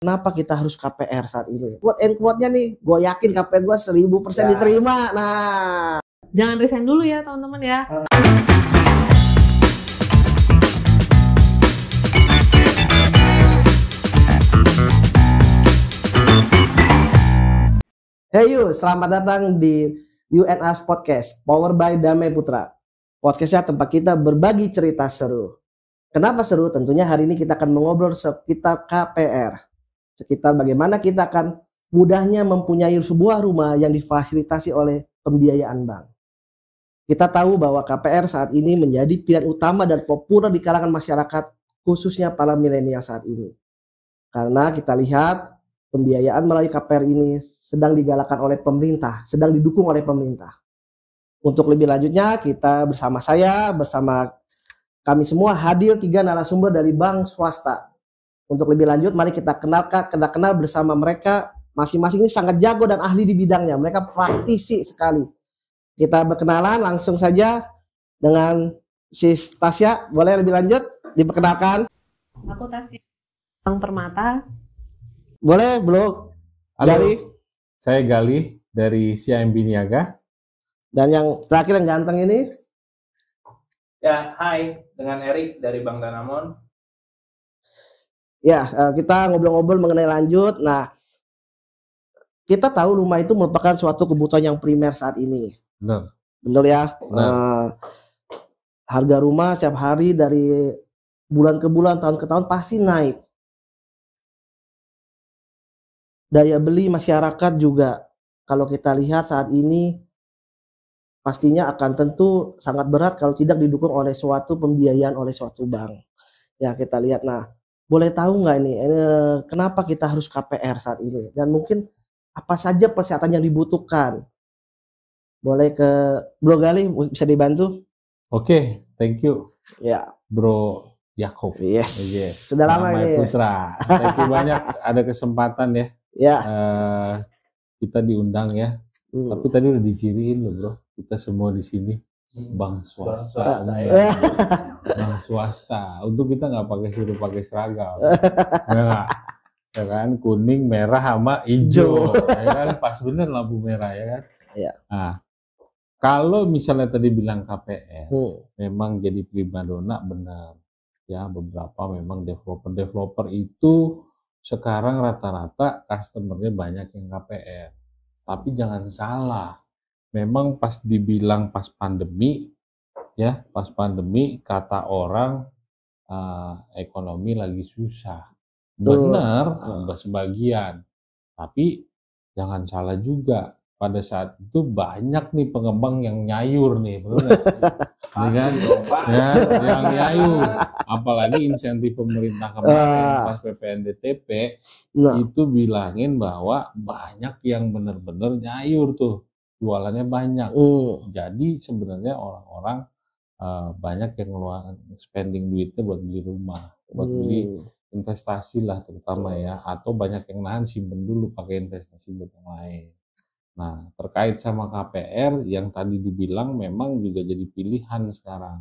Kenapa kita harus KPR saat ini? Quote and quote-nya nih, gue yakin KPR gue 1000% diterima. Nah, jangan resign dulu ya teman-teman ya. hey you, selamat datang di UNAS Podcast, Power by Damai Putra. Podcastnya tempat kita berbagi cerita seru. Kenapa seru? Tentunya hari ini kita akan mengobrol sekitar KPR. Sekitar bagaimana kita akan mudahnya mempunyai sebuah rumah yang difasilitasi oleh pembiayaan bank. Kita tahu bahwa KPR saat ini menjadi pilihan utama dan populer di kalangan masyarakat, khususnya para milenial saat ini. Karena kita lihat pembiayaan melalui KPR ini sedang digalakan oleh pemerintah, sedang didukung oleh pemerintah. Untuk lebih lanjutnya, kita bersama kami semua hadir 3 narasumber dari bank swasta. Untuk lebih lanjut, mari kita kenal bersama mereka. Masing-masing ini sangat jago dan ahli di bidangnya. Mereka praktisi sekali. Kita berkenalan langsung saja dengan Sis Tasya. Boleh lebih lanjut diperkenalkan? Aku Tasya, Bank Permata. Boleh, Bro. Halo, saya Galih dari CIMB Niaga. Dan yang terakhir yang ganteng ini? Ya, hai, dengan Erik dari Bank Danamon. Ya, kita ngobrol-ngobrol mengenai lanjut. Nah, kita tahu rumah itu merupakan suatu kebutuhan yang primer saat ini. Benar. Benar ya? Harga rumah setiap hari dari bulan ke bulan, tahun ke tahun pasti naik. Daya beli masyarakat juga, kalau kita lihat saat ini, pastinya akan tentu sangat berat kalau tidak didukung oleh suatu pembiayaan oleh suatu bank. Ya, kita lihat. Nah, boleh tahu nggak ini kenapa kita harus KPR saat ini? Dan mungkin apa saja persyaratan yang dibutuhkan? Boleh ke Bro Galih, bisa dibantu? Oke, thank you. Ya, Bro Yakob. Yes. Sudah lama Damai ini. Putra. Thank you banyak ada kesempatan ya. Ya. Kita diundang ya. Tapi tadi udah diciriin loh, Bro. Kita semua di sini bank swasta. Bank swasta. Untuk kita nggak suruh pakai seragam. Enggak. Ya kan, kuning, merah sama hijau. Ya kan, pas bener lampu merah ya kan. Ya. Nah, kalau misalnya tadi bilang KPR, memang jadi primadona benar. Ya, beberapa memang developer itu sekarang rata-rata customernya banyak yang KPR. Tapi jangan salah. Memang pas dibilang pas pandemi, ya pas pandemi kata orang ekonomi lagi susah. Benar, sebagian. Tapi jangan salah juga. Pada saat itu banyak nih pengembang yang nyayur nih, benar kan? Ya, yang nyayur. Apalagi insentif pemerintah kemarin pas PPNDTP itu bilangin bahwa banyak yang benar-benar nyayur tuh. Jualannya banyak. Jadi sebenarnya orang-orang banyak yang ngeluarin spending duitnya buat beli rumah, buat beli investasi lah terutama ya, atau banyak yang nahan simpen dulu pakai investasi buat yang lain. Nah, terkait sama KPR yang tadi dibilang memang juga jadi pilihan sekarang.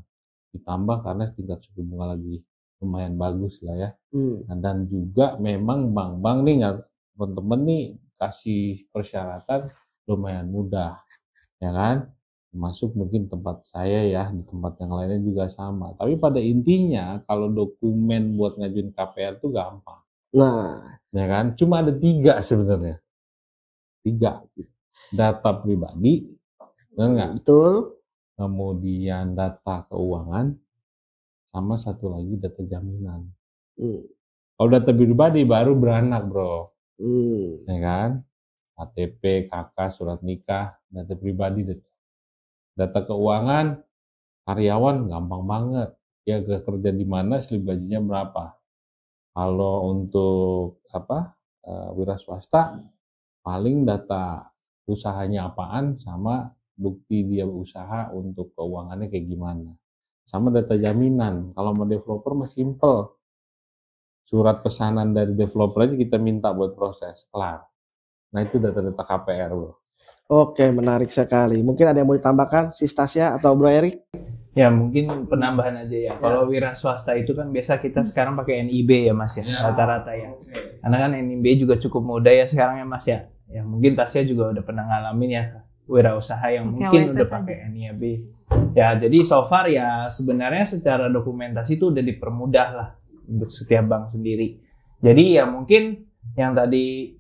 Ditambah karena tingkat suku bunga lagi lumayan bagus lah ya. Nah, dan juga memang bank-bank nih teman-teman nih kasih persyaratan lumayan mudah, ya kan? Termasuk mungkin tempat saya ya, di tempat yang lainnya juga sama. Tapi pada intinya kalau dokumen buat ngajuin KPR itu gampang. Nah, ya kan? Cuma ada 3 sebenarnya. 3. Data pribadi, benar nggak? Betul. Kemudian data keuangan, sama satu lagi data jaminan. Kalau data pribadi baru beranak, Bro. Ya kan? KTP, KK, surat nikah, data pribadi. Data keuangan, karyawan gampang banget. Ya kerja di mana, slip gajinya berapa. Kalau untuk wira swasta, paling data usahanya apaan sama bukti dia usaha untuk keuangannya kayak gimana. Sama data jaminan. Kalau mau developer mah simple. Surat pesanan dari developer aja kita minta buat proses, kelar. Nah itu data-data KPR, Bro. Oke, menarik sekali. Mungkin ada yang mau ditambahkan, si Stasia atau Bro Erik? Ya mungkin penambahan aja ya. Kalau wira swasta itu kan biasa kita sekarang pakai NIB ya Mas ya, rata-rata ya. Karena kan NIB juga cukup mudah ya sekarang ya Mas ya. Ya mungkin Tasya juga udah pernah ngalamin ya wirausaha yang mungkin udah pakai NIB. Ya jadi so far ya sebenarnya secara dokumentasi itu udah dipermudah lah untuk setiap bank sendiri. Jadi ya mungkin yang tadi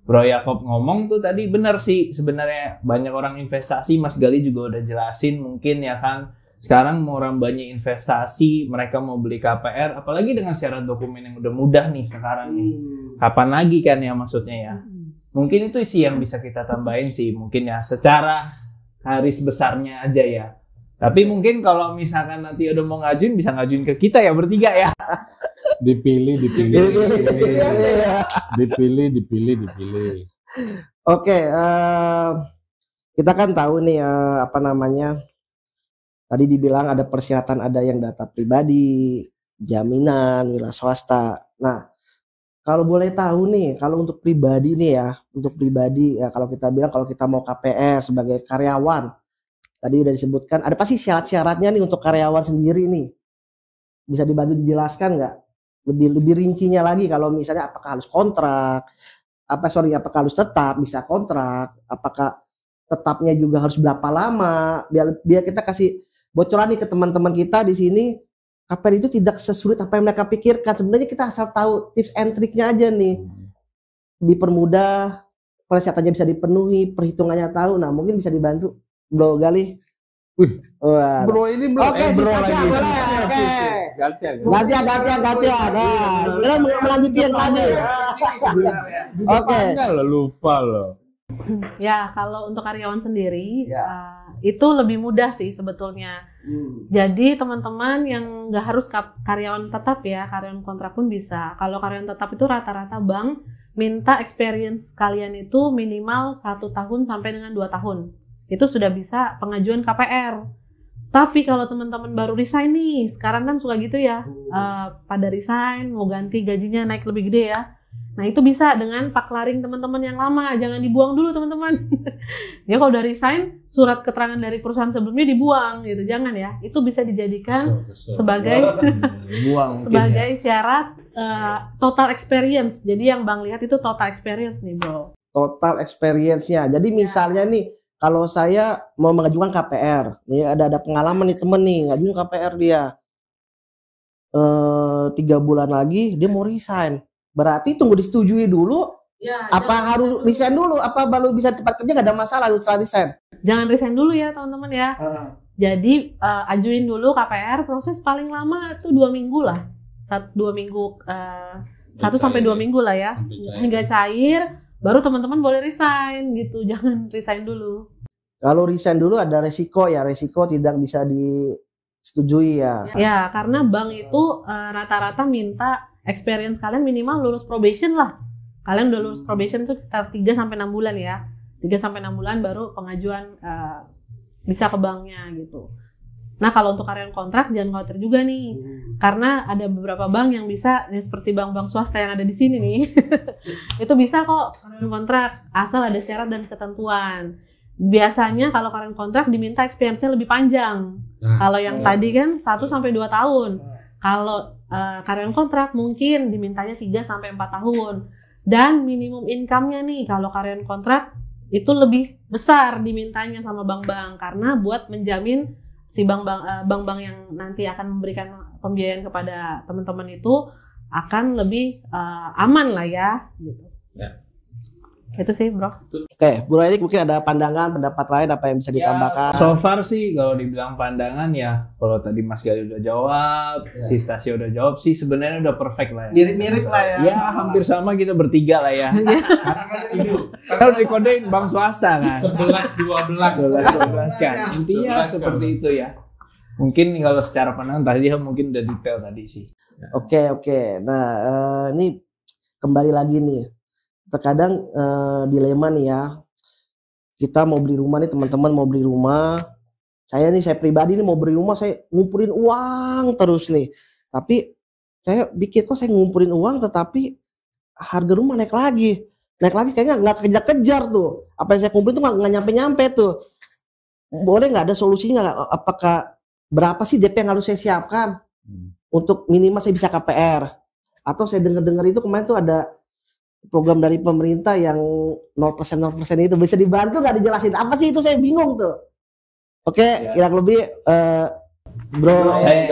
Bro Yakob ngomong tuh tadi benar sih, sebenarnya banyak orang investasi, Mas Gali juga udah jelasin mungkin ya kan. Sekarang mau orang banyak investasi, mereka mau beli KPR, apalagi dengan syarat dokumen yang udah mudah nih sekarang nih. Kapan lagi kan ya maksudnya ya. Mungkin itu sih yang bisa kita tambahin sih, mungkin ya secara garis besarnya aja ya. Tapi mungkin kalau misalkan nanti udah mau ngajuin, bisa ngajuin ke kita ya bertiga ya. Dipilih. Oke, kita kan tahu nih apa namanya. Tadi dibilang ada persyaratan, ada yang data pribadi, jaminan, wira swasta. Nah, kalau boleh tahu nih, kalau untuk pribadi nih ya, kalau kita bilang kalau kita mau KPR sebagai karyawan, tadi udah disebutkan, ada pasti syarat-syaratnya nih untuk karyawan sendiri nih. Bisa dibantu dijelaskan nggak? Lebih rincinya lagi, kalau misalnya apakah harus kontrak, apakah harus tetap, bisa kontrak, apakah tetapnya juga harus berapa lama, biar kita kasih bocoran nih ke teman-teman kita di sini. KPR itu tidak sesulit apa yang mereka pikirkan. Sebenarnya kita asal tahu tips and triknya aja nih. Dipermudah, persyaratannya bisa dipenuhi, perhitungannya tahu. Nah, mungkin bisa dibantu Bro Gali. Wih, Bro ini belum. Oke, Bro lagi. Oke. Gantian. Nah, kita melanjuti yang tadi. Oke. Lupa loh. Ya, kalau untuk karyawan sendiri, itu lebih mudah sih sebetulnya. Jadi teman-teman yang nggak harus karyawan tetap ya, karyawan kontrak pun bisa. Kalau karyawan tetap itu rata-rata bank minta experience kalian itu minimal 1 tahun sampai dengan 2 tahun. Itu sudah bisa pengajuan KPR. Tapi kalau teman-teman baru resign nih, sekarang kan suka gitu ya, pada resign mau ganti gajinya naik lebih gede ya. Nah itu bisa dengan paklaring teman-teman yang lama, jangan dibuang dulu teman-teman. Ya kalau udah resign, surat keterangan dari perusahaan sebelumnya dibuang gitu, jangan ya. Itu bisa dijadikan sebagai sebagai syarat total experience. Jadi yang Bang lihat itu total experience nih Bro. Total experience-nya. Jadi misalnya nih, kalau saya mau mengajukan KPR, nih ada pengalaman nih temen nih ngajuin KPR dia, 3 bulan lagi dia mau resign. Berarti tunggu disetujui dulu. Ya, apa harus resign dulu? Apa baru bisa tempat kerja nggak ada masalah setelah resign? Jangan resign dulu ya teman-teman ya. Jadi ajuin dulu KPR, proses paling lama tuh 2 minggu lah. 1 sampai 2 minggu lah ya. Hingga cair, baru teman-teman boleh resign gitu. Jangan resign dulu. Kalau resign dulu ada resiko ya, resiko tidak bisa disetujui ya. Ya, karena bank itu rata-rata minta experience kalian minimal lulus probation lah. Kalian udah lulus probation itu sekitar 3-6 bulan ya. 3-6 bulan baru pengajuan bisa ke banknya gitu. Nah kalau untuk karyawan kontrak jangan khawatir juga nih. Karena ada beberapa bank yang bisa, seperti bank-bank swasta yang ada di sini nih. Itu bisa kok karyawan kontrak, asal ada syarat dan ketentuan. Biasanya kalau karyawan kontrak diminta experience-nya lebih panjang. Kalau yang tadi kan 1-2 tahun. Kalau karyawan kontrak mungkin dimintanya 3-4 tahun. Dan minimum income-nya nih kalau karyawan kontrak itu lebih besar dimintanya sama bank-bank. Karena buat menjamin si bank-bank yang nanti akan memberikan pembiayaan kepada teman-teman itu akan lebih aman lah ya gitu. Ya. Itu sih Bro. Oke, Bro Erik mungkin ada pandangan, pendapat lain apa yang bisa ditambahkan? Ya, so far sih kalau dibilang pandangan ya, kalau tadi Mas Gali udah jawab, si Stasia udah jawab sih sebenarnya udah perfect lah ya. Mirip-mirip lah ya. Ya hampir sama kita bertiga lah ya. Karena udah dikodein bank swasta kan. 11-12 kan. Intinya seperti itu ya. Mungkin kalau secara pandangan tadi mungkin udah detail tadi sih. Oke. Nah ini kembali lagi nih. Terkadang dilema nih ya, kita mau beli rumah nih teman-teman, mau beli rumah, saya pribadi nih mau beli rumah, saya ngumpulin uang terus nih, tapi saya pikir kok saya ngumpulin uang tetapi harga rumah naik lagi, naik lagi kayaknya nggak kejar-kejar tuh. Apa yang saya kumpulin tuh nggak nyampe-nyampe tuh. Boleh nggak ada solusinya nggak? Apakah berapa sih DP yang harus saya siapkan untuk minimal saya bisa KPR? Atau saya dengar-dengar itu kemarin tuh ada program dari pemerintah yang 0% itu bisa dibantu nggak dijelasin apa sih itu, saya bingung tuh. Oke, kira lebih Bro, saya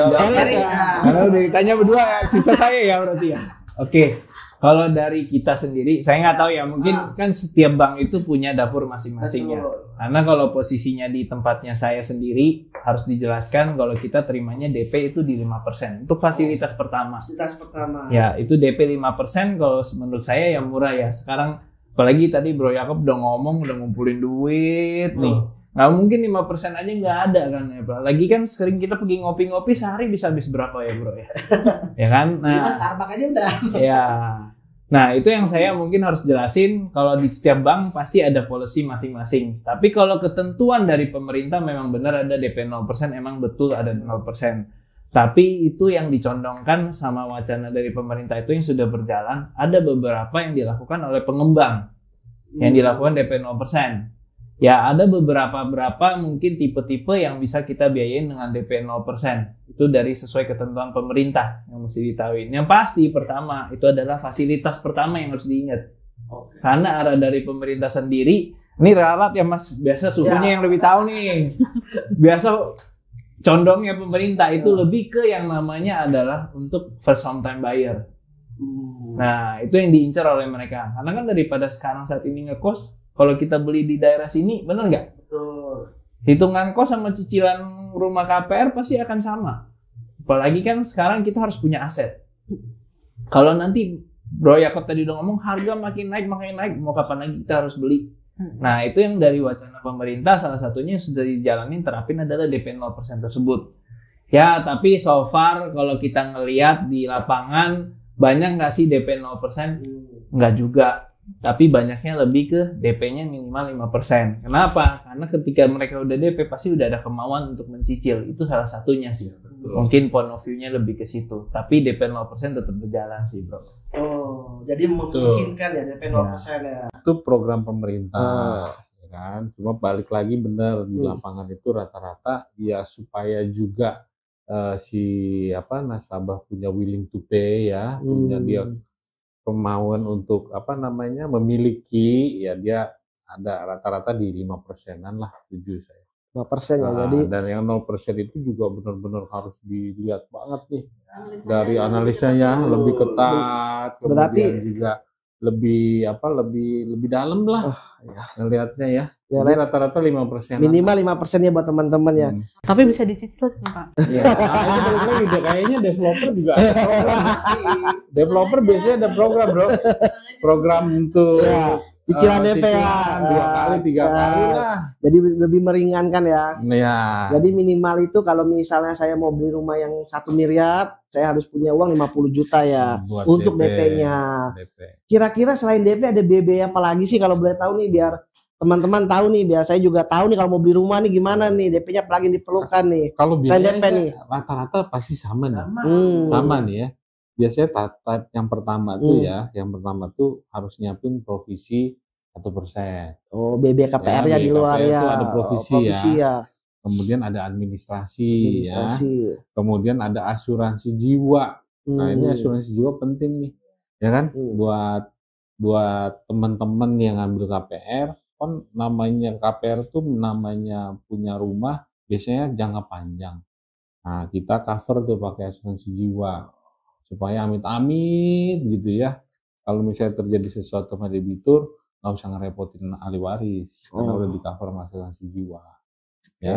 karena udah ditanya berdua, sisa saya ya berarti ya. Oke, kalau dari kita sendiri, saya nggak tahu ya, mungkin kan setiap bank itu punya dapur masing-masing ya. Karena kalau posisinya di tempatnya saya sendiri, harus dijelaskan kalau kita terimanya DP itu di 5%. Untuk fasilitas pertama. Fasilitas pertama. Ya, itu DP 5% kalau menurut saya yang murah ya. Sekarang, apalagi tadi Bro Yakob udah ngomong, udah ngumpulin duit nih. Nggak mungkin 5% aja nggak ada kan ya Bro. Lagi kan sering kita pergi ngopi-ngopi, sehari bisa habis berapa ya Bro ya? Ya kan? Nah, Starbucks aja udah. Ya. Nah, itu yang saya mungkin harus jelasin, kalau di setiap bank pasti ada policy masing-masing. Tapi kalau ketentuan dari pemerintah memang benar ada DP 0%, emang betul ada 0%. Tapi itu yang dicondongkan sama wacana dari pemerintah itu yang sudah berjalan, ada beberapa yang dilakukan oleh pengembang. Yang dilakukan DP 0%. Ya, ada beberapa mungkin tipe-tipe yang bisa kita biayain dengan DP 0%. Itu dari sesuai ketentuan pemerintah yang mesti ditahuin. Yang pasti pertama, itu adalah fasilitas pertama yang harus diingat. Karena arah dari pemerintah sendiri, ini ralat ya Mas, biasa suhunya yang lebih tahu nih. Biasa condongnya pemerintah itu lebih ke yang namanya adalah untuk first home time buyer. Nah, itu yang diincar oleh mereka. Karena kan daripada sekarang saat ini ngekos, kalau kita beli di daerah sini, bener nggak? Betul. Hitungan kos sama cicilan rumah KPR pasti akan sama. Apalagi kan sekarang kita harus punya aset. Kalau nanti Bro Yakob tadi udah ngomong harga makin naik, mau kapan lagi kita harus beli? Nah, itu yang dari wacana pemerintah, salah satunya yang sudah dijalanin terapin adalah DP 0% tersebut. Ya, tapi so far kalau kita ngelihat di lapangan, banyak nggak sih DP 0%? Nggak juga. Tapi banyaknya lebih ke DP-nya minimal 5%. Kenapa? Karena ketika mereka udah DP pasti udah ada kemauan untuk mencicil. Itu salah satunya sih. Betul. Mungkin point of view-nya lebih ke situ. Tapi DP 0% tetap berjalan sih, Bro. Oh, jadi memungkinkan ya DP 0% ya. Itu program pemerintah. Ya kan? Cuma balik lagi benar di lapangan itu rata-rata ya supaya juga nasabah punya willing to pay ya, punya dia kemauan untuk memiliki, ya dia ada rata-rata di 5%-an lah, setuju saya. 5% ya, jadi dan yang 0% itu juga benar-benar harus dilihat banget nih dari analisanya lebih ketat, kemudian juga lebih dalam lah ngelihatnya ya. Jadi rata-rata 5%. Minimal 5% ya buat teman-teman ya. Tapi bisa dicicil kan, Pak? Iya. Itu lagi kayaknya developer juga ada program. Developer biasanya ada program, Bro. Program untuk cicilan DP ya 2 kali 3 kali lah. Jadi lebih meringankan ya. Iya. Jadi minimal itu kalau misalnya saya mau beli rumah yang 1 miliar, saya harus punya uang 50 juta ya buat untuk DP-nya. Kira-kira selain DP ada biaya apa lagi sih kalau boleh tahu nih, biar teman-teman tahu nih, biar saya juga tahu nih kalau mau beli rumah nih gimana nih, DP-nya apalagi diperlukan nih. Kalau biasanya DP nih rata-rata pasti sama nih. Sama nih ya. Biasanya tahap yang pertama tuh harus nyiapin provisi 1%. Oh, BBKPR-nya di luar ya. Itu ada provisi ya. Kemudian ada administrasi ya. Kemudian ada asuransi jiwa. Nah, ini asuransi jiwa penting nih. Ya kan? Buat teman-teman yang ngambil KPR, kan namanya KPR tuh namanya punya rumah biasanya jangka panjang. Nah, kita cover tuh pakai asuransi jiwa supaya amit-amit gitu ya, kalau misalnya terjadi sesuatu sama debitur nggak usah ngerepotin ahli waris karena udah di cover sama asuransi jiwa ya.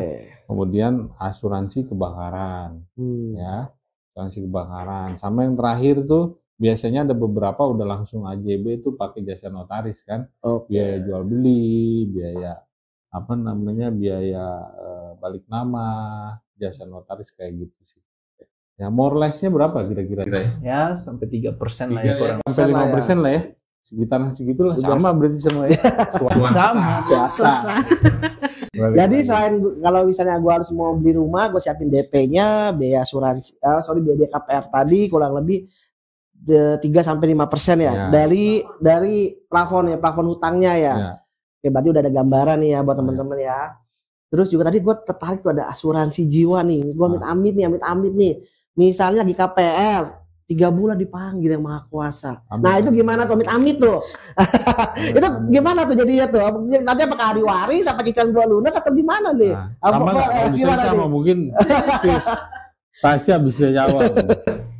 Kemudian asuransi kebakaran ya, asuransi kebakaran, sama yang terakhir tuh biasanya ada beberapa udah langsung AJB itu pakai jasa notaris kan. Biaya jual beli, biaya biaya balik nama, jasa notaris kayak gitu sih. Ya, more less-nya berapa kira-kira? Ya, sampai 3% lah ya, kurang. Sampai 5% lah ya. Sekitaran segitulah. Sama berarti semua ya. Swasta. Jadi selain kalau misalnya gue harus mau beli rumah, gue siapin DP-nya, biaya asuransi, biaya KPR tadi kurang lebih 3-5% ya, Ya. dari plafon hutangnya ya. Ya. Oke, berarti udah ada gambaran nih ya buat teman-teman ya. Terus juga tadi gue tertarik tuh ada asuransi jiwa nih. Gue amit-amit nih. Misalnya lagi KPR 3 bulan dipanggil yang Maha Kuasa. Nah itu gimana tuh amit-amit tuh? Itu gimana tuh jadinya tuh? Nanti apakah hari waris, apa cicilan gua lunas atau gimana nih? Nah, sama nggak? Kalau bisa Gimana sama nih? mungkin sis Tasya bisa jawab.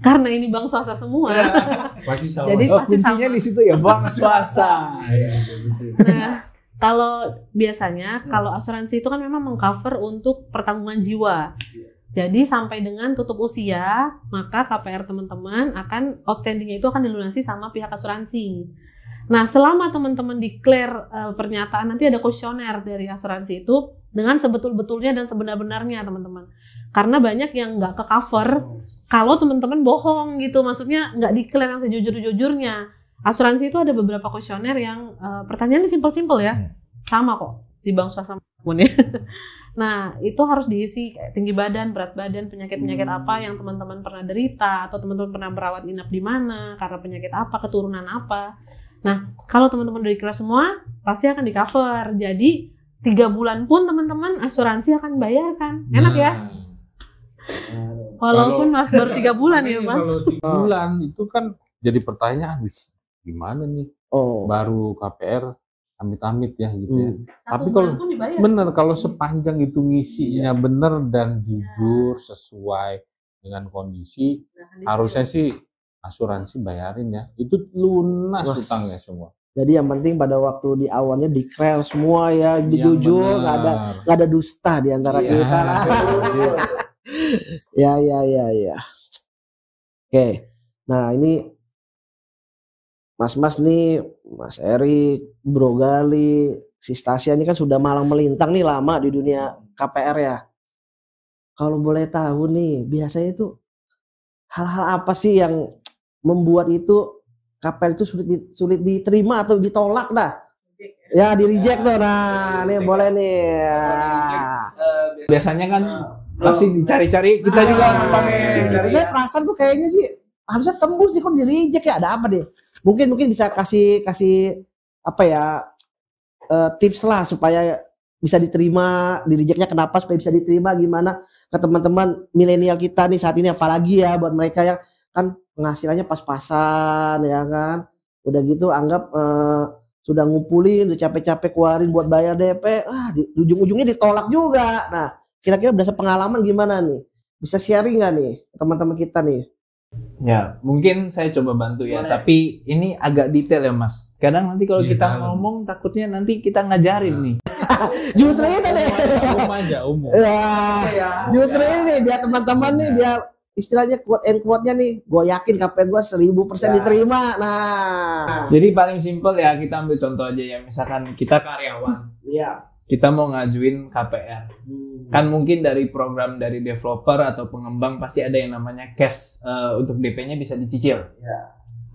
Karena ini bank swasta semua. Pasti sama. Jadi Oh, pasti kuncinya sama. di situ ya, bank swasta. Nah, kalau biasanya kalau asuransi itu kan memang mengcover untuk pertanggungan jiwa. Jadi sampai dengan tutup usia, maka KPR teman-teman akan outstanding-nya itu akan dilunasi sama pihak asuransi. Nah, selama teman-teman declare pernyataan, nanti ada kuesioner dari asuransi itu dengan sebetul-betulnya dan sebenar-benarnya teman-teman. Karena banyak yang nggak ke-cover kalau teman-teman bohong gitu, maksudnya nggak declare yang sejujur-jujurnya. Asuransi itu ada beberapa kuesioner yang pertanyaannya simpel-simpel ya, sama kok di bank swasta pun ya. Nah, itu harus diisi kayak tinggi badan, berat badan, penyakit-penyakit apa yang teman-teman pernah derita, atau teman-teman pernah merawat inap di mana, karena penyakit apa, keturunan apa. Nah, kalau teman-teman udah declare semua, pasti akan di-cover. Jadi, 3 bulan pun teman-teman asuransi akan bayarkan. Enak ya? Walaupun mas baru 3 bulan ya mas. Kalau 3 bulan itu kan jadi pertanyaan, gimana nih? Oh. Baru KPR amit-amit ya gitu ya. Tapi 1 kalau bulan pun dibayar. bener, kalau sepanjang itu ngisinya bener dan jujur sesuai dengan kondisi, harusnya sih asuransi bayarin ya. Itu lunas Wah. utangnya semua. Jadi yang penting pada waktu di awalnya declare semua ya, Yang jujur, benar. nggak ada dusta di antara Iya. kita. Ya. Oke. Nah, ini Mas-mas nih, Mas Erik, Bro Gali, si Stasia ini kan sudah malang melintang nih lama di dunia KPR ya. Kalau boleh tahu nih, biasanya itu hal-hal apa sih yang membuat itu KPR itu sulit diterima atau ditolak dah? Ya, di reject tuh. Nah, nih boleh nih. Biasanya kan pasti dicari-cari, kita juga pakai. Saya perasaan tuh kayaknya sih harusnya tembus nih, kok di reject ya, ada apa deh? Mungkin bisa kasih apa ya, tips lah supaya bisa diterima, di rejectnya kenapa supaya bisa diterima, gimana ke teman-teman milenial kita nih saat ini, apalagi ya buat mereka yang kan penghasilannya pas-pasan ya kan, udah gitu anggap sudah ngumpulin, udah capek-capek keluarin buat bayar DP, di ujung-ujungnya ditolak juga. Nah, kira-kira berdasarkan pengalaman gimana nih? Bisa sharing nggak nih teman-teman kita nih? Ya, mungkin saya coba bantu ya, tapi ini agak detail ya Mas. Kadang nanti kalau kita ngomong takutnya nanti kita ngajarin nih. Justru itu deh. Umum. Ya, justru ini nih biar teman-teman nih, biar istilahnya quote and quote-nya nih, gue yakin KPR gue 1000% diterima. Nah, Jadi paling simpel ya, kita ambil contoh aja ya, misalkan kita karyawan, iya. kita mau ngajuin KPR. Kan mungkin dari program dari developer atau pengembang pasti ada yang namanya cash, untuk DP-nya bisa dicicil.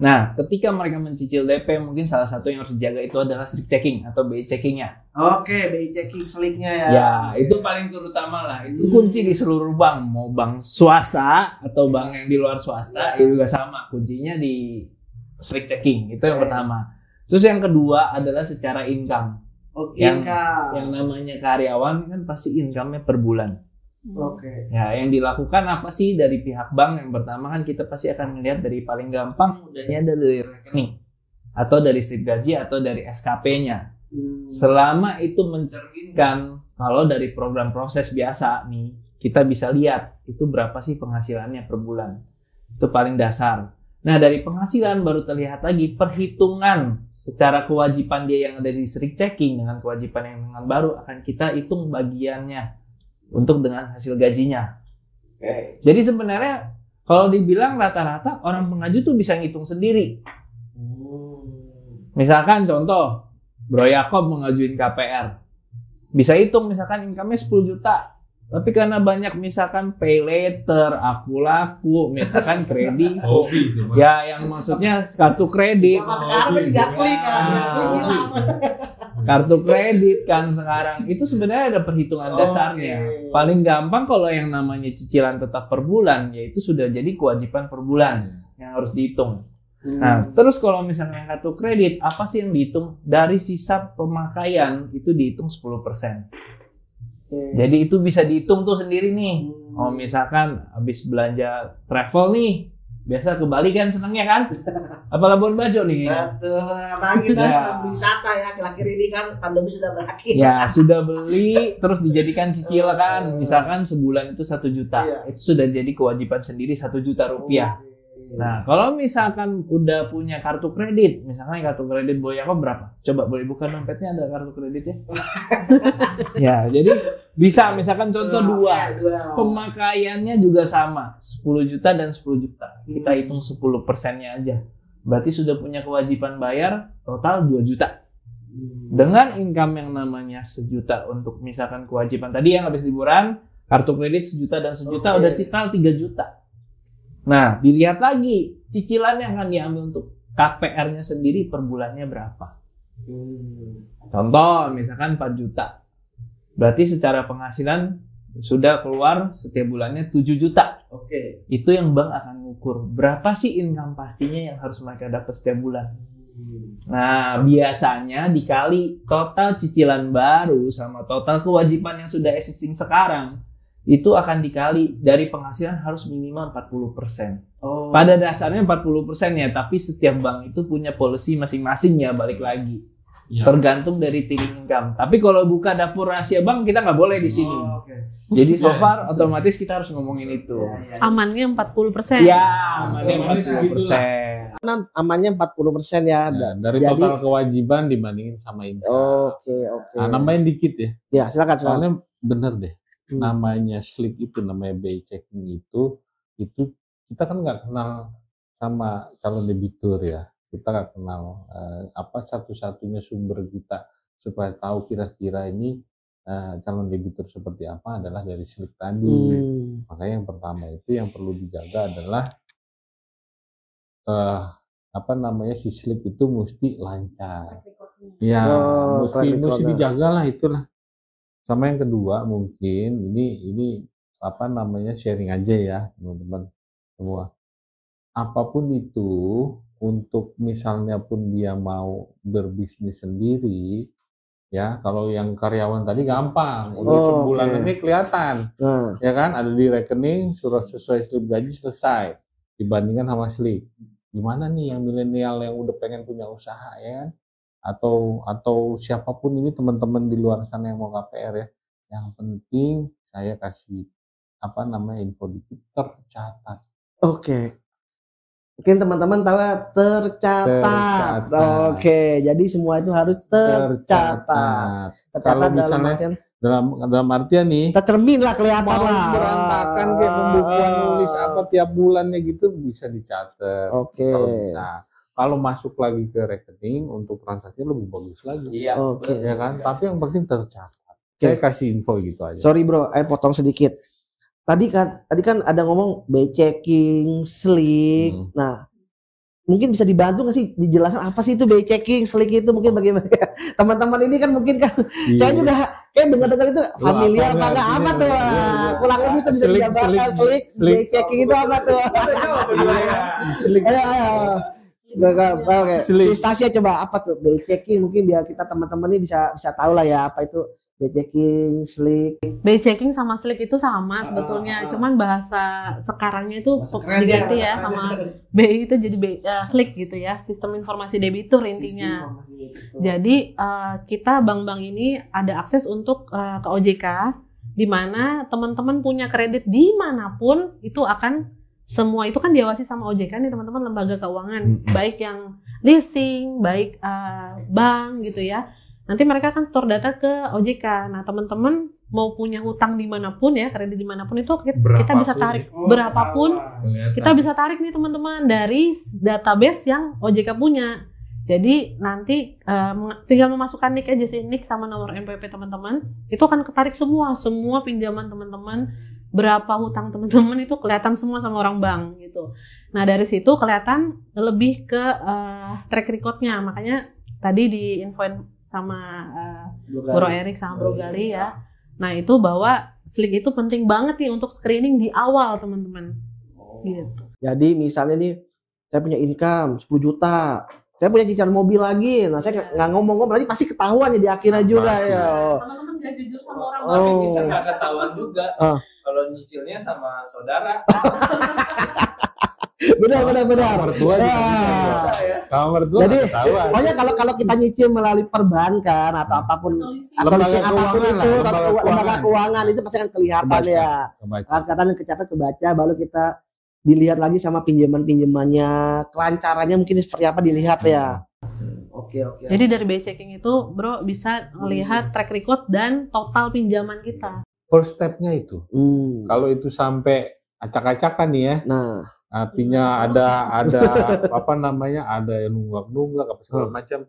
Nah, ketika mereka mencicil DP, mungkin salah satu yang harus dijaga itu adalah slip checking atau BI checking-nya. Oke, BI checking seliknya ya. Ya, itu paling terutama lah. Itu kunci di seluruh bank, mau bank swasta atau bank yang di luar swasta, itu juga sama. Kuncinya di slip checking, itu yang pertama. Terus yang kedua adalah secara income. Oke, Yang namanya karyawan kan pasti income-nya per bulan. Oke. Ya, yang dilakukan apa sih dari pihak bank? Yang pertama kan kita pasti akan melihat dari paling gampang mudahnya dari rekening atau dari slip gaji atau dari SKP-nya. Selama itu mencerminkan, kalau dari program proses biasa nih, kita bisa lihat itu berapa sih penghasilannya per bulan. Itu paling dasar. Nah, dari penghasilan baru terlihat lagi perhitungan secara kewajiban dia yang ada di slip checking dengan kewajiban yang dengan baru akan kita hitung bagiannya untuk dengan hasil gajinya. Jadi sebenarnya kalau dibilang rata-rata orang pengaju tuh bisa ngitung sendiri. Misalkan contoh, Bro Yakob mengajuin KPR. Bisa hitung misalkan income-nya 10 juta. Tapi karena banyak misalkan pay later, aku laku, misalkan kredit. Ya yang maksudnya kartu kredit. Sekarang kan 3 klik kan, 3 klik hilang. Kartu kredit kan sekarang itu sebenarnya ada perhitungan dasarnya. Paling gampang kalau yang namanya cicilan tetap per bulan, yaitu sudah jadi kewajiban per bulan yang harus dihitung. Nah, terus kalau misalnya kartu kredit, apa sih yang dihitung? Dari sisa pemakaian itu dihitung 10%. Jadi itu bisa dihitung tuh sendiri nih. Oh, misalkan habis belanja travel nih, biasa ke Bali kan senangnya kan? Apa Labuan Bajo nih? Betul, apalagi kita sedang wisata ya, akhir-akhir ini kan pandemi sudah berakhir. Ya, sudah beli, terus dijadikan cicilan kan. Misalkan sebulan itu 1 juta. Itu sudah jadi kewajiban sendiri 1 juta rupiah. Nah, kalau misalkan udah punya kartu kredit, misalkan kartu kredit Boy Yakob berapa? Coba boleh buka dompetnya, ada kartu kreditnya. Ya, jadi bisa misalkan contoh 2. Pemakaiannya juga sama, 10 juta dan 10 juta. Kita hitung 10%-nya aja. Berarti sudah punya kewajiban bayar total 2 juta. Dengan income yang namanya 1 juta untuk misalkan kewajiban tadi yang habis liburan, kartu kredit 1 juta dan 1 juta udah total 3 juta. Nah, dilihat lagi cicilan yang akan diambil untuk KPR-nya sendiri per bulannya berapa. Contoh, misalkan 4 juta. Berarti secara penghasilan sudah keluar setiap bulannya 7 juta. Itu yang bank akan ngukur. Berapa sih income pastinya yang harus mereka dapat setiap bulan. Nah, biasanya dikali total cicilan baru sama total kewajiban yang sudah existing sekarang, itu akan dikali dari penghasilan harus minimal 40%. Pada dasarnya 40% ya, tapi setiap bank itu punya policy masing-masing ya, balik lagi. Ya. Tergantung dari tiering income. Tapi kalau buka dapur rahasia bank, kita nggak boleh di sini. Jadi so far otomatis kita harus ngomongin itu. Amannya 40%. Ya, amannya 40%. Amannya 40% ya. Dari total kewajiban dibandingin sama income. Nah, nambahin dikit ya. Ya, silakan. Soalnya bener deh. Namanya slik itu, namanya BI checking itu kita kan nggak kenal sama calon debitur ya. Kita nggak kenal apa satu-satunya sumber kita supaya tahu kira-kira ini calon debitur seperti apa adalah dari slik tadi. Makanya yang pertama itu yang perlu dijaga adalah si slik itu mesti lancar. Ya, mesti dijaga lah itulah. Sama yang kedua mungkin ini sharing aja ya teman-teman semua. Apapun itu, untuk misalnya pun dia mau berbisnis sendiri, ya kalau yang karyawan tadi gampang, udah sebulan ini kelihatan, ya kan, ada di rekening, surat sesuai slip gaji selesai, dibandingkan sama slip. Gimana nih yang milenial yang udah pengen punya usaha ya kan? Atau siapapun ini teman-teman di luar sana yang mau KPR ya, yang penting saya kasih info dikit, tercatat. Mungkin teman-teman tahu ya, tercatat. Jadi semua itu harus tercatat. Kalau misalnya dalam artian nih, tercermin lah, kelihatan mau lah. berantakan kayak pembukuan nulis apa tiap bulannya gitu bisa dicatat. Kalau bisa. Kalau masuk lagi ke rekening untuk transaksi lebih bagus lagi. Ya kan? Tapi yang penting tercatat. Saya kasih info gitu aja. Sorry bro, potong sedikit. Tadi kan ada ngomong BI checking, slik. Nah, mungkin bisa dibantu nggak sih dijelaskan apa sih itu BI checking, slik itu mungkin bagaimana? Teman-teman ini kan mungkin kan saya juga kayak dengar-dengar itu familiar apa tuh. Kurang lebih itu bisa dijabarkan slik, BI checking itu apa tuh? Slik. Si Stasia coba apa tuh BI checking, mungkin biar kita teman-teman ini bisa tahu lah ya apa itu BI checking, slik. BI checking sama slik itu sama sebetulnya, cuman bahasa sekarangnya itu diganti ya sama BI itu jadi slik gitu ya, sistem informasi debitur intinya. Jadi kita bank-bank ini ada akses untuk ke OJK, di mana teman-teman punya kredit dimanapun itu akan semua itu kan diawasi sama OJK nih teman-teman, lembaga keuangan, baik yang leasing, baik bank gitu ya. Nanti mereka akan store data ke OJK. Nah teman-teman mau punya hutang dimanapun ya, kredit dimanapun itu kita bisa tarik berapapun, kita bisa tarik nih teman-teman dari database yang OJK punya. Jadi nanti tinggal memasukkan NIK aja sih, NIK sama nomor MPP teman-teman, itu akan ketarik semua pinjaman teman-teman, berapa hutang teman-teman itu kelihatan semua sama orang bank gitu. Nah dari situ kelihatan lebih ke track record-nya, makanya tadi diinfoin sama Bro Erik sama Bro Gali ya. Nah itu bahwa slik itu penting banget nih untuk screening di awal teman-teman. Gitu. Jadi misalnya nih saya punya income 10 juta. Saya punya cicilan mobil lagi. Nah, saya nggak ngomong-ngomong lagi pasti ketahuan ya di akhirnya juga ya. Teman-teman nggak jujur sama orang Tapi lain. bisa nggak ketahuan juga kalau nyicilnya sama saudara. Benar. Mertua juga Ya. Kalau mertua Jadi, ketahuan. pokoknya kalau kita nyicil melalui perbankan atau apapun, atau Lembaga apapun keuangan itu, lah, atau lembaga lembaga keuangan itu pasti akan kelihatan Kebaca. ya. Kebaca. Kelihatan kebaca, baru kita dilihat lagi sama pinjamannya, kelancarannya mungkin seperti apa dilihat ya. Oke. Jadi dari BI checking itu bro bisa melihat track record dan total pinjaman kita. First step-nya itu. Hmm. Kalau itu sampai acak-acakan nih ya, Nah, artinya ada apa namanya, ada yang nunggak apa segala macam.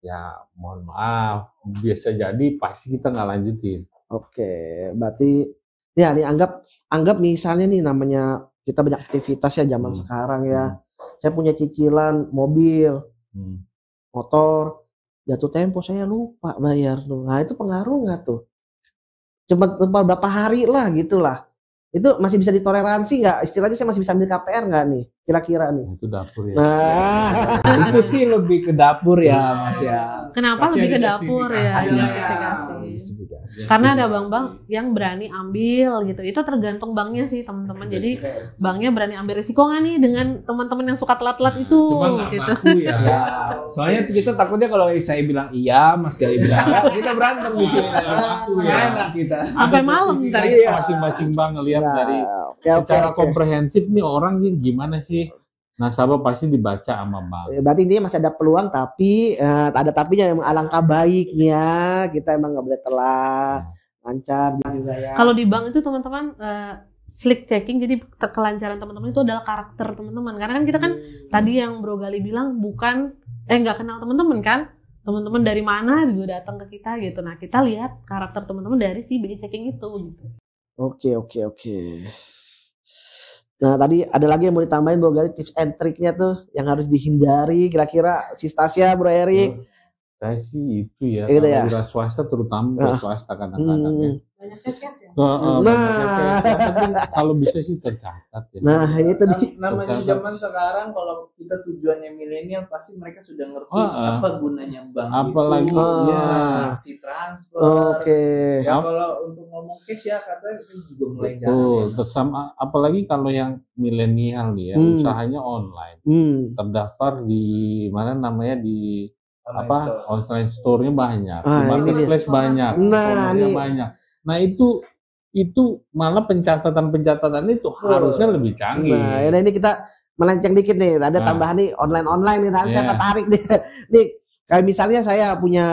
Ya mohon maaf, biasa jadi pasti kita nggak lanjutin. oke. Berarti ya nih anggap misalnya nih namanya kita banyak aktivitas ya zaman sekarang ya. Saya punya cicilan mobil, motor, jatuh tempo saya lupa bayar tuh. Nah, itu pengaruh nggak tuh? Cuma berapa hari lah gitulah. Itu masih bisa ditoleransi nggak? Istilahnya saya masih bisa ambil KPR nggak nih? Kira-kira nih. Itu dapur ya. Nah, Itu sih lebih ke dapur ya Mas ya. Kenapa Pasti lebih ke ada dapur ya? justifikasi. Justifikasi. Karena ada bank-bank yang berani ambil gitu. Itu tergantung banknya sih teman-teman. Jadi banknya berani ambil risiko nggak nih dengan teman-teman yang suka telat-telat itu? Cuma nggak Gitu. laku ya. Ya, soalnya kita takutnya kalau saya bilang iya, Mas Gali bilang enggak, kita berantem di sini. Nggak enak kita. Sampai malam ntar. Iya. Masing-masing bank ngelihat ya, dari oke. secara komprehensif nih orang nih gimana sih. Nasabah pasti dibaca sama bank. Berarti intinya masih ada peluang, tapi ada tapinya yang alangkah baiknya kita emang nggak boleh telat, lancar juga ya. Kalau di bank itu teman-teman slick checking, jadi kelancaran teman-teman itu adalah karakter teman-teman. Karena kan kita kan tadi yang Bro Gali bilang bukan nggak kenal teman-teman kan, teman-teman dari mana juga datang ke kita gitu. Nah kita lihat karakter teman-teman dari si BI checking itu. Gitu. Oke. Nah tadi ada lagi yang mau ditambahin Bro Gali, tips and triknya tuh yang harus dihindari kira-kira si Stasia, Bro Erik. Saya sih itu ya, Gitu kalau ya? wira swasta terutama wira swasta kadang-kadang ya. Banyak cash ya. Nah. Yang penting kalau bisa sih tercatat ya. Nah itu Namanya zaman sekarang kalau kita tujuannya milenial pasti mereka sudah ngerti apa gunanya bank Apalagi itu, ya. transaksi transfer. Oke. Ya kalau untuk ngomong cash ya katanya itu juga mulai Betul, jarang. bersama apalagi kalau yang milenial nih ya, usahanya online. Terdaftar di mana namanya di online store-nya banyak, di marketplace banyak, e-commerce-nya banyak. Nah itu malah pencatatan itu harusnya lebih canggih. Nah ini kita melenceng dikit nih, ada tambahan nih online nih, saya tertarik nih. Nih kayak misalnya saya punya,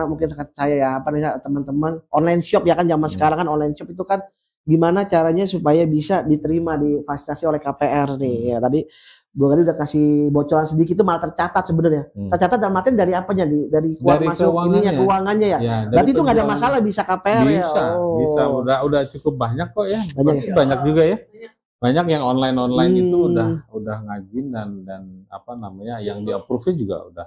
mungkin saya ya apa nih teman-teman online shop ya kan, zaman sekarang kan online shop itu kan gimana caranya supaya bisa diterima difasilitasi oleh KPR nih ya. Tadi Bro Gali udah kasih bocoran sedikit, itu malah tercatat sebenarnya. Tercatat dalam artian dari apanya? Dari masuk ininya, keuangannya ya. Berarti itu nggak ada masalah, bisa KPR ya. Bisa. Udah cukup banyak kok ya. Banyak juga ya. Banyak yang online itu udah ngajuin dan apa namanya yang di approve juga udah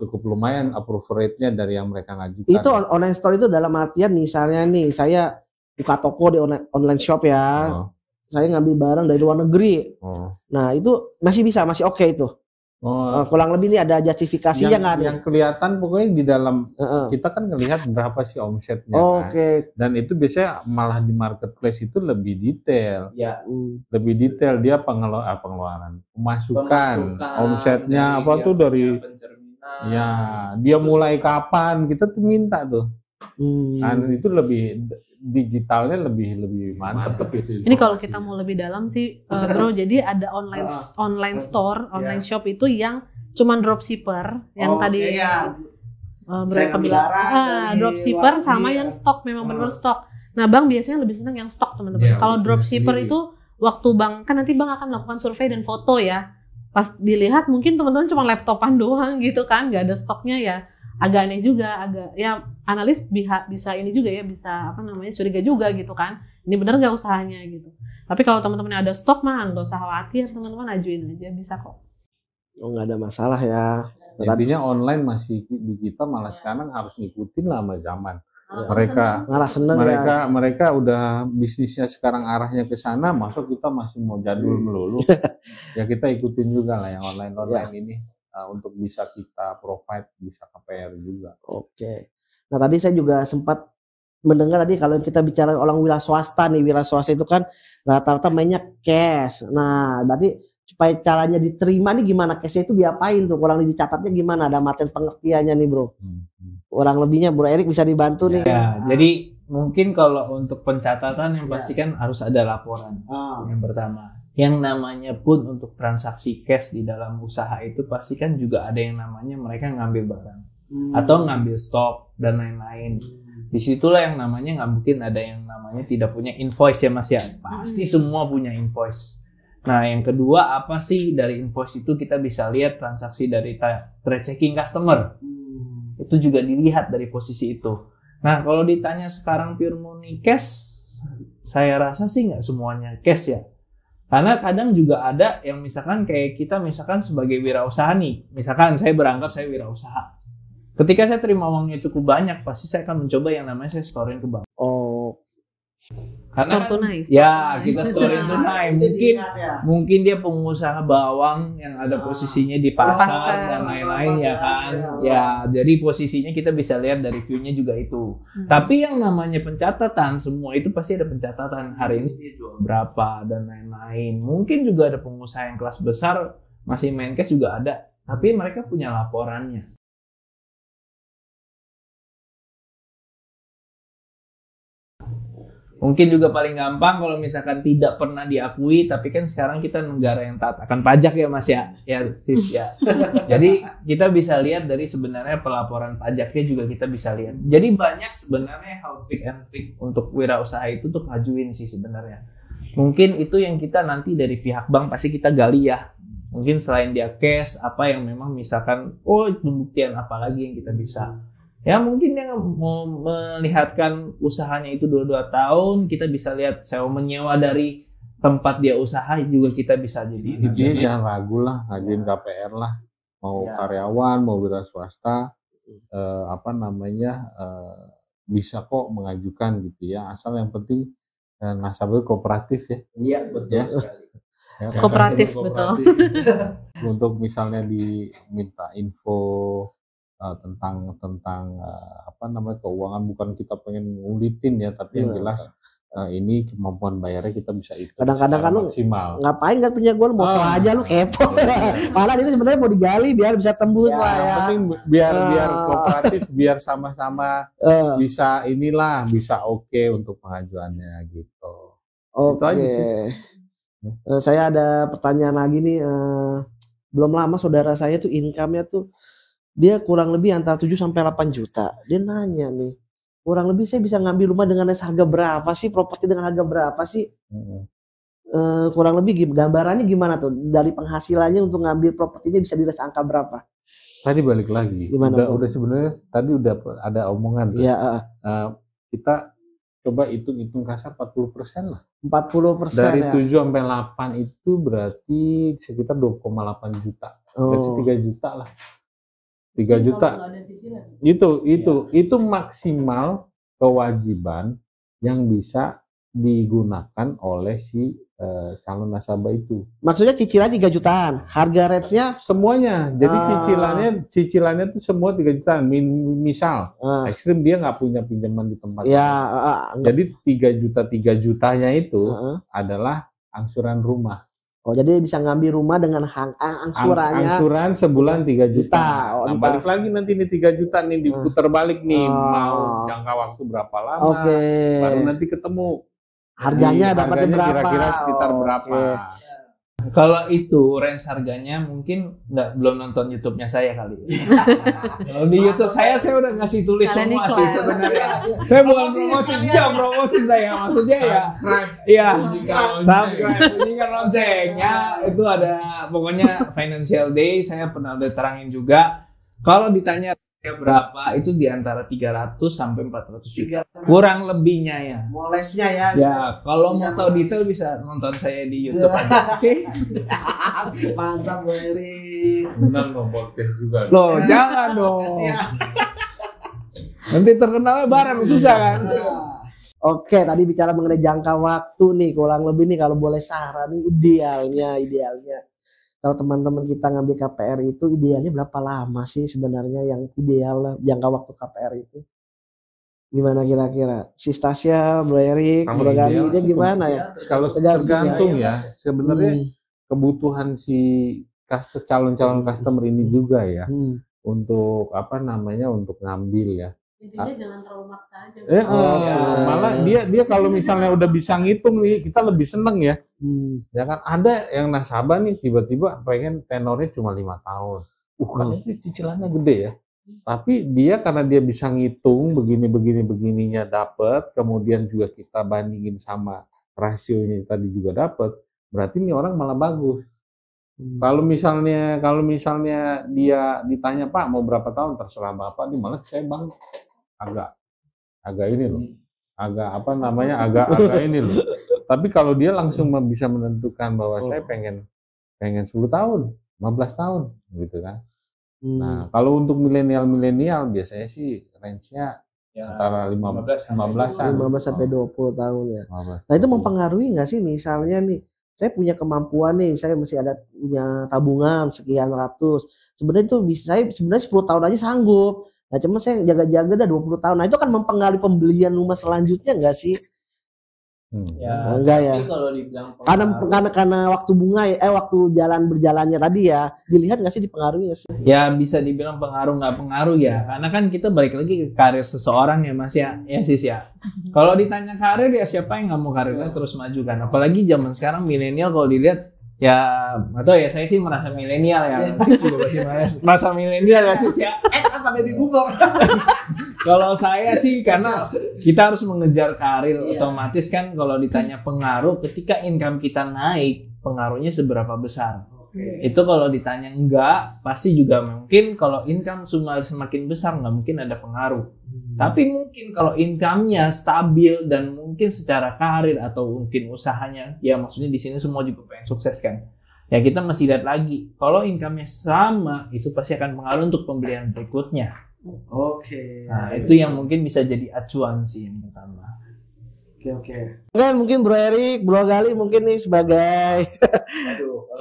cukup lumayan approve rate-nya dari yang mereka ngajukan. Itu online store itu dalam artian misalnya nih saya buka toko di online shop ya. Saya ngambil barang dari luar negeri. Nah itu masih bisa, masih oke itu. Kurang lebih ini ada justifikasinya nggak? Yang kelihatan pokoknya di dalam kita kan ngelihat berapa sih omsetnya kan. Dan itu biasanya malah di marketplace itu lebih detail. Ya. Lebih detail dia pengeluaran, pemasukan, omsetnya apa tuh dari ya dia mulai kapan kita tuh minta tuh. Kan itu lebih digitalnya lebih mantap itu. Ini kalau kita mau lebih dalam sih Bro, jadi ada online store, online shop itu yang cuman dropshipper yang tadi Bro bilang dropshipper sama yang stok, memang benar stok. Nah bank biasanya lebih senang yang stok teman-teman. Kalau dropshipper itu waktu bank kan nanti bank akan melakukan survei dan foto ya. Pas dilihat mungkin teman-teman cuma laptopan doang gitu kan, nggak ada stoknya ya. Agak aneh juga, ya analis bisa ini juga ya, bisa curiga juga gitu kan, ini benar nggak usahanya gitu. Tapi kalau teman-teman ada stok mah nggak usah khawatir, teman-teman ajuin aja, bisa kok. Nggak ada masalah ya. Intinya online masih di kita malah sekarang harus ngikutin lah sama zaman. mereka udah bisnisnya sekarang arahnya ke sana, masuk kita masih mau jadul melulu. Ya kita ikutin juga lah yang online ini untuk bisa kita provide, bisa KPR juga. Oke. Nah tadi saya juga sempat mendengar tadi kalau kita bicara orang wira swasta itu kan rata-rata mainnya cash. Nah berarti supaya caranya diterima nih gimana, cashnya itu diapain tuh, kurang dicatatnya gimana, ada materi pengertiannya nih bro. Kurang lebihnya Bro Erik bisa dibantu nih. Ya, jadi mungkin kalau untuk pencatatan yang pasti kan harus ada laporan. Yang pertama, yang namanya pun untuk transaksi cash di dalam usaha itu pasti kan juga ada yang namanya mereka ngambil barang atau ngambil stok dan lain-lain. Disitulah yang namanya nggak mungkin ada yang namanya tidak punya invoice ya Mas ya. Pasti semua punya invoice. Nah, yang kedua apa sih dari invoice itu kita bisa lihat transaksi dari trade checking customer. Itu juga dilihat dari posisi itu. Nah, kalau ditanya sekarang pure money cash, saya rasa sih nggak semuanya cash ya. Karena kadang juga ada yang misalkan kayak kita misalkan sebagai wirausaha nih. Misalkan saya beranggap saya wirausaha. Ketika saya terima uangnya cukup banyak, pasti saya akan mencoba yang namanya saya storein ke bank. Karena kita storein tunai. Mungkin dia pengusaha bawang yang ada posisinya di pasar dan lain-lain ya kan. Ya, jadi posisinya kita bisa lihat dari view-nya juga itu. Tapi yang namanya pencatatan, semua itu pasti ada pencatatan. Hari ini dia jual berapa dan lain-lain. Mungkin juga ada pengusaha yang kelas besar masih main cash juga ada. Tapi mereka punya laporannya. Mungkin juga paling gampang kalau misalkan tidak pernah diakui, tapi kan sekarang kita negara yang taat akan pajak ya Mas ya, sis ya. Jadi kita bisa lihat dari sebenarnya pelaporan pajaknya juga kita bisa lihat. Jadi banyak sebenarnya how trick and trick untuk wirausaha itu tuh ngajuin sih sebenarnya. Mungkin itu yang kita nanti dari pihak bank pasti kita gali ya. Mungkin selain dia cash, apa yang memang misalkan, pembuktian apa lagi yang kita bisa. Ya mungkin dia mau melihatkan usahanya itu 22 tahun, kita bisa lihat sewa menyewa dari tempat dia usaha juga kita bisa jadi. Intinya jangan ragu lah, ngajuin KPR lah, mau karyawan, mau wira swasta, bisa kok mengajukan gitu ya, asal yang penting nasabah kooperatif ya. Iya betul sekali. Ya, kooperatif betul. Untuk misalnya diminta info tentang keuangan, bukan kita pengen ngulitin ya, tapi yang jelas ini kemampuan bayarnya kita bisa itu. Kadang-kadang kan lu ngapain nggak punya gue, mau aja lu kepo. Malah ini sebenarnya mau digali biar bisa tembus lah ya. Penting biar kooperatif, biar sama-sama bisa bisa oke untuk pengajuannya gitu. Itu aja sih. Saya ada pertanyaan lagi nih. Belum lama saudara saya tuh income-nya tuh dia kurang lebih antara 7 sampai 8 juta. Dia nanya nih, kurang lebih saya bisa ngambil rumah dengan harga berapa sih? Properti dengan harga berapa sih? Kurang lebih gambarannya gimana tuh? Dari penghasilannya untuk ngambil propertinya bisa dilihat angka berapa? Tadi balik lagi. Udah sebenarnya tadi udah ada omongan tuh. Iya. Kita coba hitung kasar 40% lah. 40% dari 7 sampai 8 itu berarti sekitar 2,8 juta. Berarti 3 juta lah. 3 juta. Itu maksimal kewajiban yang bisa digunakan oleh si calon nasabah itu. Maksudnya cicilan 3 jutaan, harga rate-nya semuanya. Jadi cicilannya itu semua 3 jutaan. Misal ekstrim dia nggak punya pinjaman di tempat. Jadi 3 jutanya itu adalah angsuran rumah. Jadi bisa ngambil rumah dengan angsurannya. Angsuran sebulan 3 juta. Nah, balik lagi nanti nih 3 juta nih diputar balik nih, mau jangka waktu berapa lama. Baru nanti ketemu harganya dapatnya berapa. Kira-kira sekitar berapa. Kalau itu range harganya mungkin belum nonton YouTube-nya saya kali. Kalau di YouTube saya udah ngasih tulis semua sih sebenarnya. Saya bukan promosi saya, maksudnya subscribe, bunyikan loncengnya. Itu ada pokoknya Financial Day saya pernah udah terangin juga. Kalau ditanya berapa, itu di antara 300 sampai 400 juta. Kurang lebihnya ya. Molesnya ya. Ya, kalau mau tahu detail bisa nonton saya di YouTube aja. Oke. Mantap, Beri. Benar loh, podcast juga. Loh, jangan dong. Nanti terkenalnya bareng susah kan. Oke, tadi bicara mengenai jangka waktu nih, kurang lebih nih kalau boleh saran nih idealnya. Kalau teman-teman kita ngambil KPR itu idealnya berapa lama sih sebenarnya yang ideal lah jangka waktu KPR itu? Gimana kira-kira? Si Stasia, Bro Erik, Kalau Bro Gali, ideal dia sih gimana ya? Kalau tergantung ya, sebenarnya kebutuhan si calon-calon customer ini juga ya, untuk apa namanya, untuk ngambil ya. Intinya jangan terlalu maksa aja. Malah dia kalau misalnya udah bisa ngitung nih, kita lebih seneng ya. Ya kan ada yang nasabah nih tiba-tiba pengen tenornya cuma 5 tahun. Kan itu cicilannya gede ya. Tapi dia karena dia bisa ngitung begininya dapat, kemudian juga kita bandingin sama rasionya tadi juga dapat, berarti ini orang malah bagus. Kalau misalnya dia ditanya, Pak mau berapa tahun, terserah Bapak, dia malah saya bang agak ini loh, agak ini loh. Tapi kalau dia langsung bisa menentukan bahwa saya pengen 10 tahun, 15 tahun gitu kan. Nah, kalau untuk milenial biasanya sih range-nya antara 15 sampai 20 tahun ya. Nah, itu mempengaruhi nggak sih misalnya nih, saya punya kemampuan nih, saya masih ada punya tabungan sekian ratus. Sebenarnya itu bisa saya sebenarnya 10 tahun aja sanggup. Nah, cuma saya jaga-jaga dah 20 tahun. Nah, itu kan mempengaruhi pembelian rumah selanjutnya nggak sih? Ya, enggak ya. Kalau dibilang karena waktu bunga waktu berjalannya tadi ya, dilihat nggak sih dipengaruhi nggak sih? Ya bisa dibilang pengaruh nggak pengaruh ya, karena kan kita balik lagi ke karir seseorang ya Mas ya Sis ya. Kalau ditanya karir ya siapa yang nggak mau karirnya terus maju kan, apalagi zaman sekarang milenial kalau dilihat ya, atau ya saya sih merasa milenial ya, Sis juga masih merasa milenial ya Sis ya. X apa baby boomer? Kalau saya sih karena kita harus mengejar karir, otomatis kan kalau ditanya pengaruh ketika income kita naik, pengaruhnya seberapa besar? Itu kalau ditanya enggak, pasti juga mungkin kalau income semakin besar nggak mungkin ada pengaruh. Tapi mungkin kalau income-nya stabil dan mungkin secara karir atau mungkin usahanya, ya maksudnya di sini semua juga pengen sukses kan. Ya kita mesti lihat lagi, kalau income-nya sama, itu pasti akan pengaruh untuk pembelian berikutnya. Nah, itu yang mungkin bisa jadi acuan sih yang pertama. Kan mungkin Bro Erik, Bro Gali mungkin nih sebagai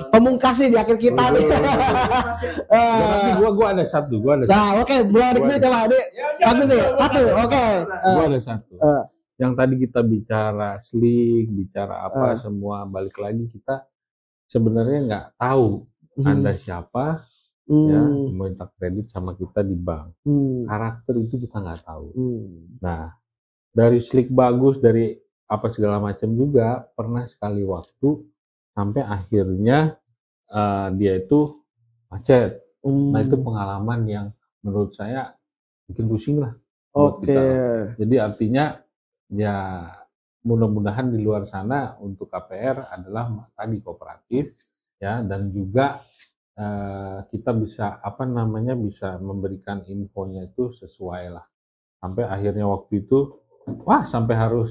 pemungkas di akhir kita nih. Tapi gua ada satu. Nah, Bro Erik nih coba deh. Satu. Gua ada satu. Yang tadi kita bicara slik, bicara apa semua, balik lagi kita sebenarnya nggak tahu Anda siapa. Ya, minta kredit sama kita di bank. Karakter itu kita nggak tahu. Nah, dari slik bagus, dari apa segala macam juga pernah sekali waktu sampai akhirnya dia itu macet. Nah, itu pengalaman yang menurut saya bikin pusing lah buat kita. Jadi artinya ya mudah-mudahan di luar sana untuk KPR adalah tadi kooperatif ya, dan juga kita bisa bisa memberikan infonya itu sesuai lah, sampai akhirnya waktu itu sampai harus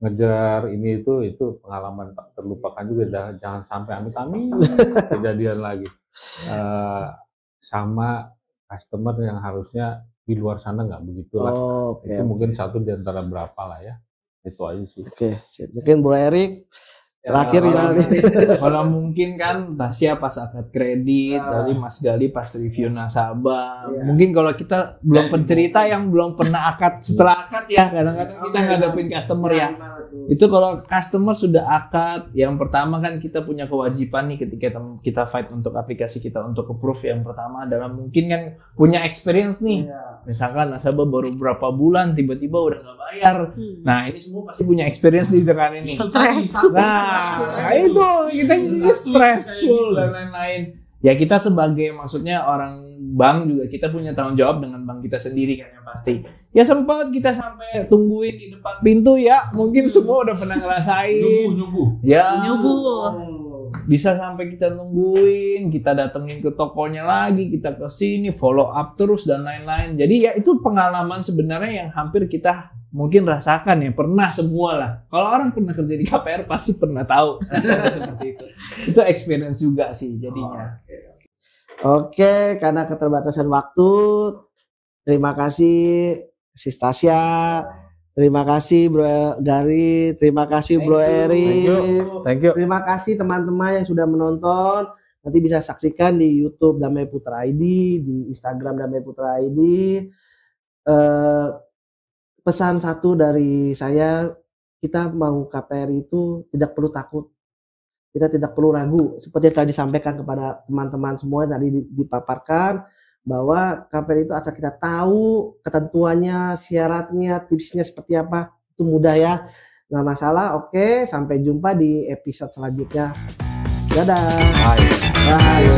ngejar ini itu pengalaman tak terlupakan juga. Jangan sampai amit-amit kejadian lagi sama customer yang harusnya di luar sana nggak begitu lah. Itu mungkin satu di antara berapa lah ya, itu aja sih. Mungkin Bro Erik terakhir kalau mungkin kan Tasya pas akad kredit, tadi Mas Gali pas review nasabah. Mungkin kalau kita belum pencerita yang belum pernah akad, setelah akad ya kadang-kadang kita ngadepin customer ya. Itu kalau customer sudah akad, yang pertama kan kita punya kewajiban nih ketika kita fight untuk aplikasi kita untuk approve. Yang pertama adalah mungkin kan punya experience nih. Misalkan nasabah baru berapa bulan tiba-tiba udah nggak bayar. Nah, ini semua pasti punya experience di dengan ini. Nah, itu kita jadi stressful dan lain-lain. Ya kita sebagai maksudnya orang bank juga kita punya tanggung jawab dengan bank kita sendiri kan yang pasti. Ya sempat kita sampai tungguin di depan pintu ya. Mungkin semua udah pernah ngerasain. Nyubu. Bisa sampai kita nungguin, kita datengin ke tokonya lagi, kita ke sini follow up terus dan lain-lain. Jadi ya itu pengalaman sebenarnya yang hampir kita mungkin rasakan ya, pernah semua lah. Kalau orang pernah kerja di KPR pasti pernah tahu rasanya seperti itu. Itu experience juga sih jadinya. Oke, karena keterbatasan waktu, terima kasih Sis Tasya, terima kasih Bro Gary, terima kasih Bro Eri, Thank you. terima kasih teman-teman yang sudah menonton. Nanti bisa saksikan di YouTube Damai Putra ID, di Instagram Damai Putra ID. Pesan satu dari saya, kita mau KPRI itu tidak perlu takut, kita tidak perlu ragu. Seperti yang tadi disampaikan kepada teman-teman semua tadi dipaparkan, bahwa KPRI itu asal kita tahu ketentuannya, syaratnya, tipsnya seperti apa, itu mudah ya, nggak masalah. Oke, sampai jumpa di episode selanjutnya. Dadah. Bye. Bye.